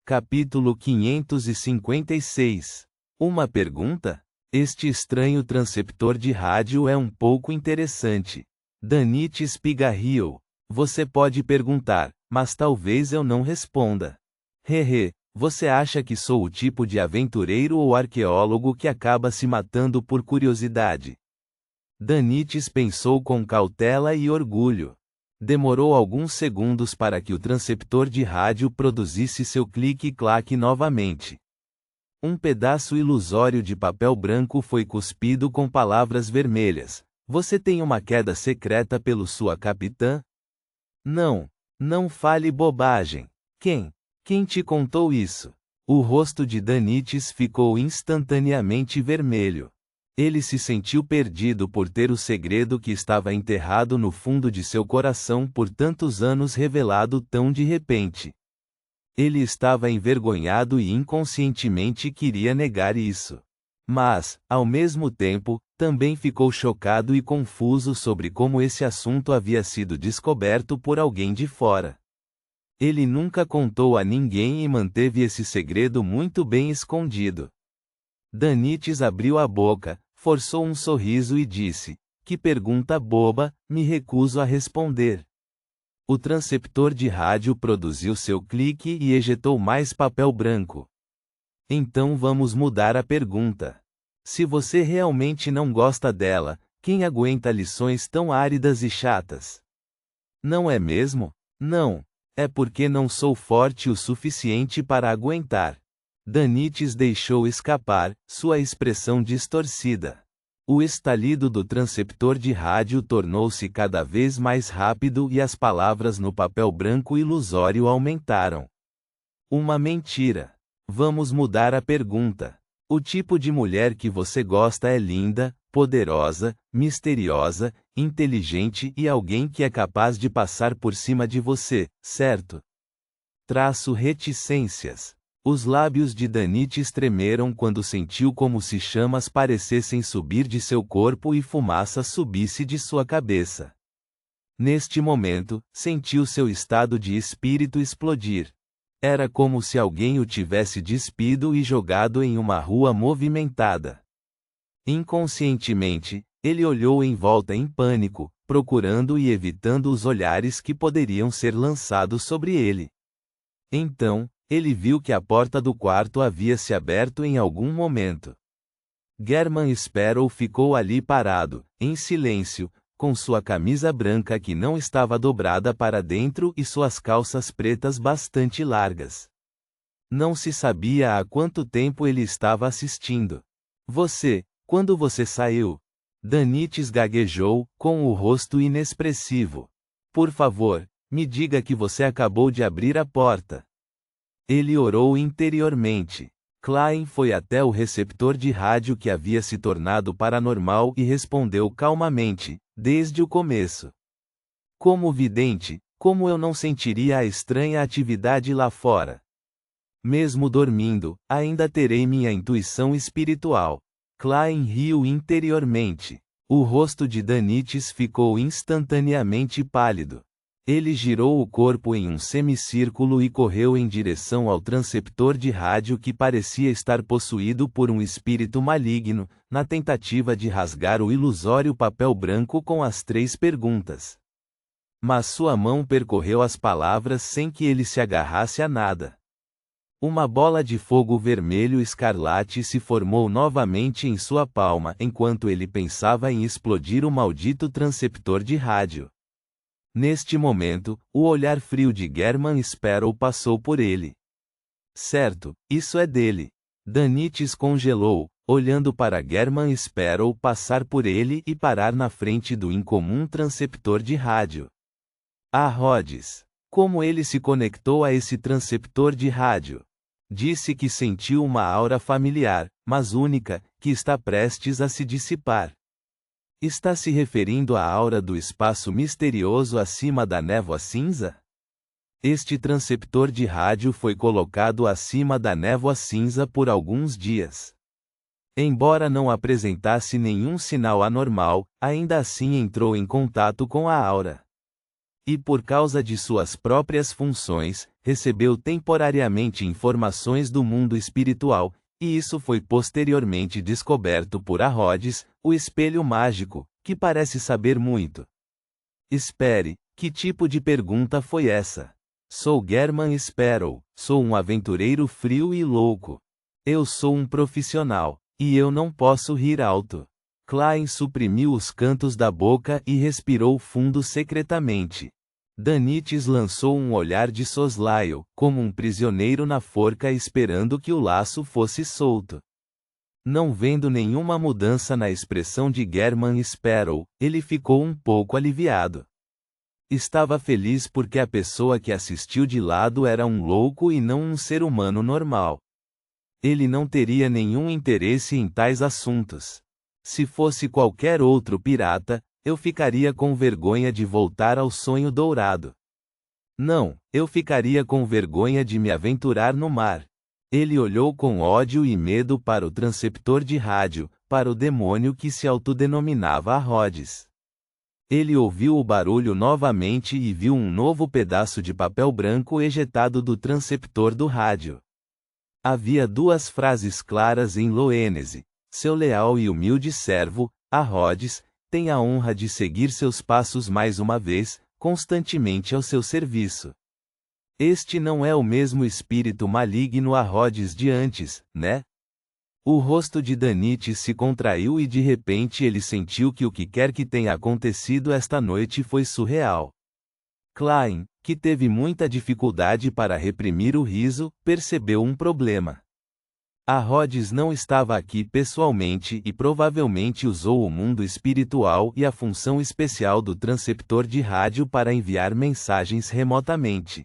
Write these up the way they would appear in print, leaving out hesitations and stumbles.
Capítulo 556. Uma pergunta? Este estranho transceptor de rádio é um pouco interessante. Danitis Pigarrio. Você pode perguntar, mas talvez eu não responda. Hehe, você acha que sou o tipo de aventureiro ou arqueólogo que acaba se matando por curiosidade? Danitis pensou com cautela e orgulho. Demorou alguns segundos para que o transceptor de rádio produzisse seu clique-claque novamente. Um pedaço ilusório de papel branco foi cuspido com palavras vermelhas. Você tem uma queda secreta pelo sua capitã? Não. Não fale bobagem. Quem te contou isso? O rosto de Danitis ficou instantaneamente vermelho. Ele se sentiu perdido por ter o segredo que estava enterrado no fundo de seu coração por tantos anos revelado tão de repente. Ele estava envergonhado e inconscientemente queria negar isso. Mas, ao mesmo tempo, também ficou chocado e confuso sobre como esse assunto havia sido descoberto por alguém de fora. Ele nunca contou a ninguém e manteve esse segredo muito bem escondido. Danitis abriu a boca, forçou um sorriso e disse: "Que pergunta boba, me recuso a responder." O transceptor de rádio produziu seu clique e ejetou mais papel branco. Então vamos mudar a pergunta. Se você realmente não gosta dela, quem aguenta lições tão áridas e chatas? Não é mesmo? Não. É porque não sou forte o suficiente para aguentar. Danitis deixou escapar, sua expressão distorcida. O estalido do transceptor de rádio tornou-se cada vez mais rápido e as palavras no papel branco ilusório aumentaram. Uma mentira. Vamos mudar a pergunta. O tipo de mulher que você gosta é linda, poderosa, misteriosa, inteligente e alguém que é capaz de passar por cima de você, certo? Traço reticências. Os lábios de Danitis tremeram quando sentiu como se chamas parecessem subir de seu corpo e fumaça subisse de sua cabeça. Neste momento, sentiu seu estado de espírito explodir. Era como se alguém o tivesse despido e jogado em uma rua movimentada. Inconscientemente, ele olhou em volta em pânico, procurando e evitando os olhares que poderiam ser lançados sobre ele. Então, ele viu que a porta do quarto havia se aberto em algum momento. German Sparrow ficou ali parado, em silêncio, com sua camisa branca que não estava dobrada para dentro e suas calças pretas bastante largas. Não se sabia há quanto tempo ele estava assistindo. Quando você saiu? Danitis gaguejou, com o rosto inexpressivo. Por favor, me diga que você acabou de abrir a porta. Ele orou interiormente. Klein foi até o receptor de rádio que havia se tornado paranormal e respondeu calmamente, desde o começo. Como vidente, como eu não sentiria a estranha atividade lá fora? Mesmo dormindo, ainda terei minha intuição espiritual. Klein riu interiormente. O rosto de Danitis ficou instantaneamente pálido. Ele girou o corpo em um semicírculo e correu em direção ao transceptor de rádio que parecia estar possuído por um espírito maligno, na tentativa de rasgar o ilusório papel branco com as 3 perguntas. Mas sua mão percorreu as palavras sem que ele se agarrasse a nada. Uma bola de fogo vermelho escarlate se formou novamente em sua palma enquanto ele pensava em explodir o maldito transceptor de rádio. Neste momento, o olhar frio de German Sparrow passou por ele. Certo, isso é dele. Danitis congelou, olhando para German Sparrow passar por ele e parar na frente do incomum transceptor de rádio. Ah, Rhodes! Como ele se conectou a esse transceptor de rádio? Disse que sentiu uma aura familiar, mas única, que está prestes a se dissipar. Está se referindo à aura do espaço misterioso acima da névoa cinza? Este transceptor de rádio foi colocado acima da névoa cinza por alguns dias. Embora não apresentasse nenhum sinal anormal, ainda assim entrou em contato com a aura. E por causa de suas próprias funções, recebeu temporariamente informações do mundo espiritual, e isso foi posteriormente descoberto por Rhodes, o espelho mágico, que parece saber muito. Espere, que tipo de pergunta foi essa? Sou German Sparrow, sou um aventureiro frio e louco. Eu sou um profissional, e eu não posso rir alto. Klein suprimiu os cantos da boca e respirou fundo secretamente. Danites lançou um olhar de soslaio, como um prisioneiro na forca esperando que o laço fosse solto. Não vendo nenhuma mudança na expressão de German Sparrow, ele ficou um pouco aliviado. Estava feliz porque a pessoa que assistiu de lado era um louco e não um ser humano normal. Ele não teria nenhum interesse em tais assuntos. Se fosse qualquer outro pirata, eu ficaria com vergonha de voltar ao sonho dourado. Não, eu ficaria com vergonha de me aventurar no mar. Ele olhou com ódio e medo para o transceptor de rádio, para o demônio que se autodenominava Rhodes. Ele ouviu o barulho novamente e viu um novo pedaço de papel branco ejetado do transceptor do rádio. Havia duas frases claras em loênese: seu leal e humilde servo, Rhodes, tem a honra de seguir seus passos mais uma vez, constantemente ao seu serviço. Este não é o mesmo espírito maligno Rhodes de antes, né? O rosto de Danites se contraiu e de repente ele sentiu que o que quer que tenha acontecido esta noite foi surreal. Klein, que teve muita dificuldade para reprimir o riso, percebeu um problema. Rhodes não estava aqui pessoalmente e provavelmente usou o mundo espiritual e a função especial do transceptor de rádio para enviar mensagens remotamente.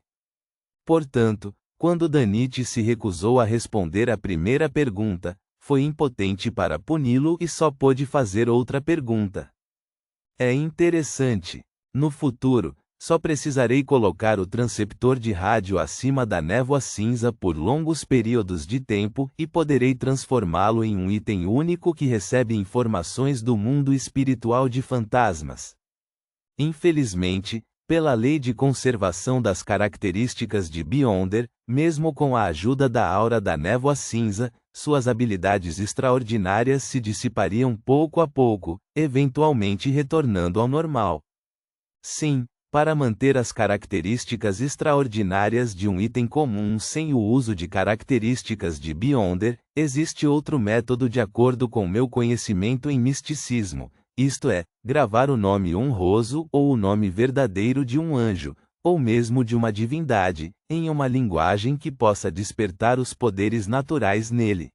Portanto, quando Danites se recusou a responder a primeira pergunta, foi impotente para puni-lo e só pôde fazer outra pergunta. É interessante. No futuro, só precisarei colocar o transceptor de rádio acima da névoa cinza por longos períodos de tempo e poderei transformá-lo em um item único que recebe informações do mundo espiritual de fantasmas. Infelizmente, pela lei de conservação das características de Beyonder, mesmo com a ajuda da aura da névoa cinza, suas habilidades extraordinárias se dissipariam pouco a pouco, eventualmente retornando ao normal. Sim, para manter as características extraordinárias de um item comum sem o uso de características de Beyonder, existe outro método de acordo com meu conhecimento em misticismo, isto é, gravar o nome honroso ou o nome verdadeiro de um anjo, ou mesmo de uma divindade, em uma linguagem que possa despertar os poderes naturais nele.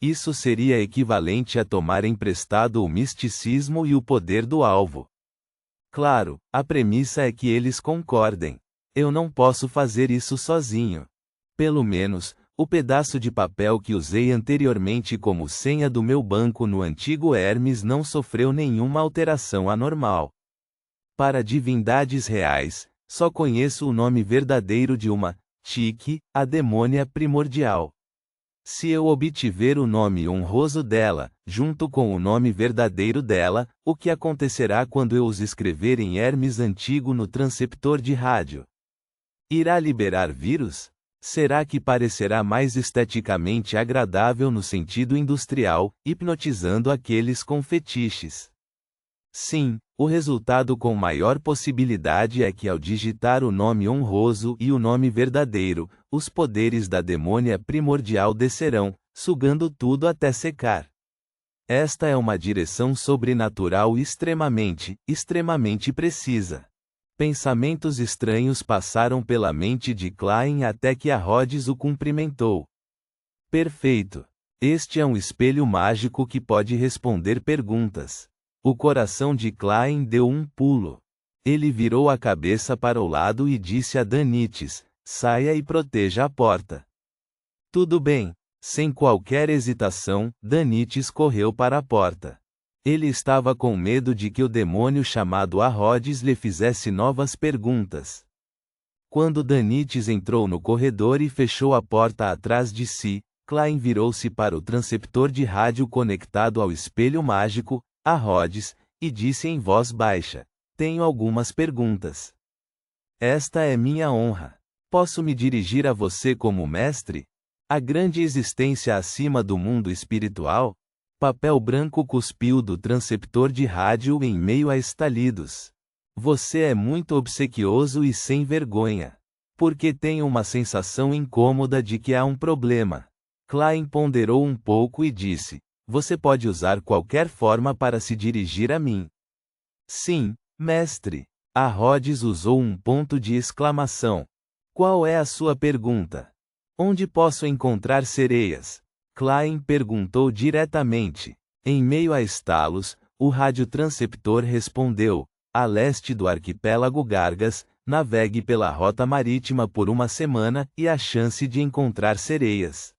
Isso seria equivalente a tomar emprestado o misticismo e o poder do alvo. Claro, a premissa é que eles concordem. Eu não posso fazer isso sozinho. Pelo menos, o pedaço de papel que usei anteriormente como senha do meu banco no antigo Hermes não sofreu nenhuma alteração anormal. Para divindades reais, só conheço o nome verdadeiro de uma Tique, a demônia primordial. Se eu obtiver o nome honroso dela, junto com o nome verdadeiro dela, o que acontecerá quando eu os escrever em Hermes antigo no transceptor de rádio? Irá liberar vírus? Será que parecerá mais esteticamente agradável no sentido industrial, hipnotizando aqueles com fetiches? Sim, o resultado com maior possibilidade é que ao digitar o nome honroso e o nome verdadeiro, os poderes da demônia primordial descerão, sugando tudo até secar. Esta é uma direção sobrenatural extremamente precisa. Pensamentos estranhos passaram pela mente de Klein até que Rhodes o cumprimentou. Perfeito. Este é um espelho mágico que pode responder perguntas. O coração de Klein deu um pulo. Ele virou a cabeça para o lado e disse a Danites: saia e proteja a porta. Tudo bem. Sem qualquer hesitação, Danites correu para a porta. Ele estava com medo de que o demônio chamado Rhodes lhe fizesse novas perguntas. Quando Danites entrou no corredor e fechou a porta atrás de si, Klein virou-se para o transceptor de rádio conectado ao espelho mágico, Rhodes, e disse em voz baixa: tenho algumas perguntas. Esta é minha honra. Posso me dirigir a você como mestre? A grande existência acima do mundo espiritual? Papel branco cuspiu do transceptor de rádio em meio a estalidos. Você é muito obsequioso e sem vergonha. Porque tenho uma sensação incômoda de que há um problema. Klein ponderou um pouco e disse: você pode usar qualquer forma para se dirigir a mim. Sim, mestre. A Rhodes usou um ponto de exclamação. Qual é a sua pergunta? Onde posso encontrar sereias? Klein perguntou diretamente. Em meio a estalos, o radiotransceptor respondeu: a leste do arquipélago Gargas, navegue pela rota marítima por uma semana e há chance de encontrar sereias.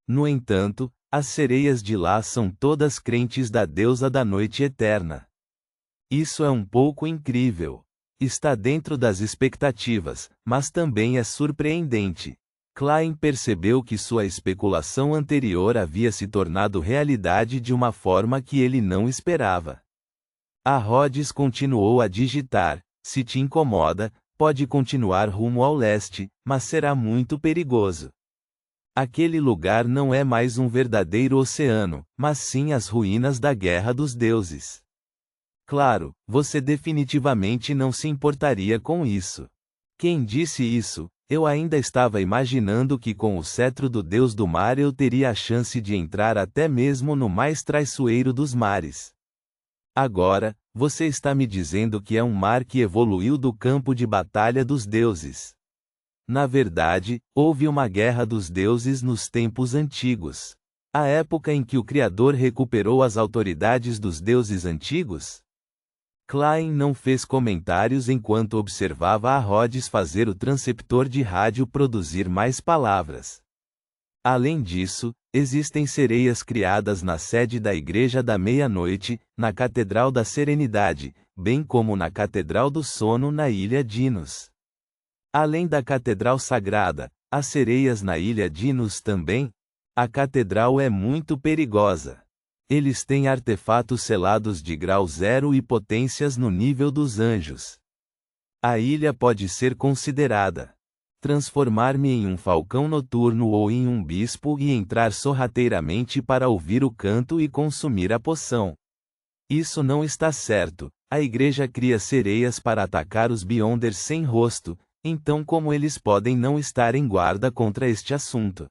No entanto, as sereias de lá são todas crentes da deusa da noite eterna. Isso é um pouco incrível. Está dentro das expectativas, mas também é surpreendente. Klein percebeu que sua especulação anterior havia se tornado realidade de uma forma que ele não esperava. A Rhodes continuou a digitar: se te incomoda, pode continuar rumo ao leste, mas será muito perigoso. Aquele lugar não é mais um verdadeiro oceano, mas sim as ruínas da Guerra dos Deuses. Claro, você definitivamente não se importaria com isso. Quem disse isso? Eu ainda estava imaginando que com o cetro do Deus do Mar eu teria a chance de entrar até mesmo no mais traiçoeiro dos mares. Agora, você está me dizendo que é um mar que evoluiu do campo de batalha dos deuses. Na verdade, houve uma guerra dos deuses nos tempos antigos. A época em que o Criador recuperou as autoridades dos deuses antigos? Klein não fez comentários enquanto observava a Rhodes fazer o transceptor de rádio produzir mais palavras. Além disso, existem sereias criadas na sede da Igreja da Meia-Noite, na Catedral da Serenidade, bem como na Catedral do Sono na Ilha Dinos. Além da Catedral Sagrada, há sereias na Ilha Dinos também? A catedral é muito perigosa. Eles têm artefatos selados de grau 0 e potências no nível dos anjos. A ilha pode ser considerada. Transformar-me em um falcão noturno ou em um bispo e entrar sorrateiramente para ouvir o canto e consumir a poção. Isso não está certo. A igreja cria sereias para atacar os Beyonders sem rosto, então como eles podem não estar em guarda contra este assunto?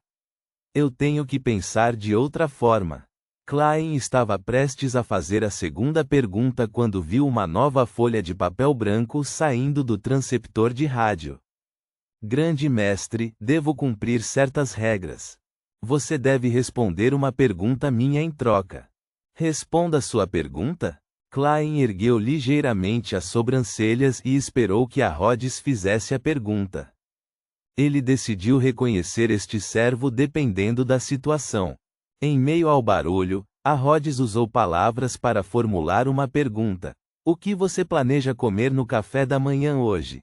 Eu tenho que pensar de outra forma. Klein estava prestes a fazer a segunda pergunta quando viu uma nova folha de papel branco saindo do transceptor de rádio. Grande mestre, devo cumprir certas regras. Você deve responder uma pergunta minha em troca. Responda sua pergunta? Klein ergueu ligeiramente as sobrancelhas e esperou que a Rhodes fizesse a pergunta. Ele decidiu reconhecer este servo dependendo da situação. Em meio ao barulho, a Rhodes usou palavras para formular uma pergunta. O que você planeja comer no café da manhã hoje?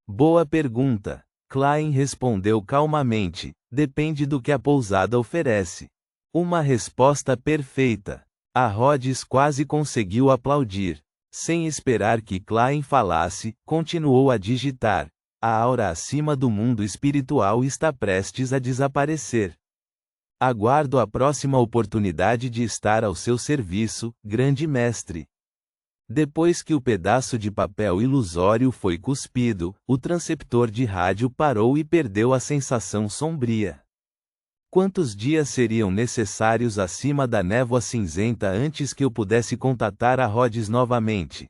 Boa pergunta. Klein respondeu calmamente. Depende do que a pousada oferece. Uma resposta perfeita. A Rhodes quase conseguiu aplaudir. Sem esperar que Klein falasse, continuou a digitar. A aura acima do mundo espiritual está prestes a desaparecer. Aguardo a próxima oportunidade de estar ao seu serviço, grande mestre. Depois que o pedaço de papel ilusório foi cuspido, o transceptor de rádio parou e perdeu a sensação sombria. Quantos dias seriam necessários acima da névoa cinzenta antes que eu pudesse contatar a Rhodes novamente?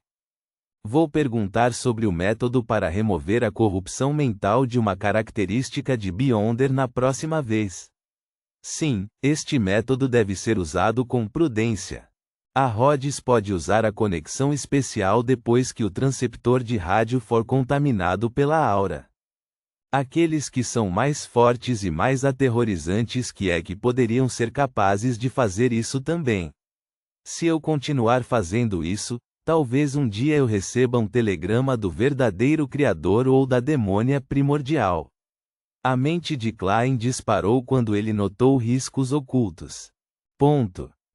Vou perguntar sobre o método para remover a corrupção mental de uma característica de Beyonder na próxima vez. Sim, este método deve ser usado com prudência. A Rhodes pode usar a conexão especial depois que o transceptor de rádio for contaminado pela aura. Aqueles que são mais fortes e mais aterrorizantes que poderiam ser capazes de fazer isso também. Se eu continuar fazendo isso, talvez um dia eu receba um telegrama do verdadeiro Criador ou da demônia primordial. A mente de Klein disparou quando ele notou riscos ocultos. Ponto.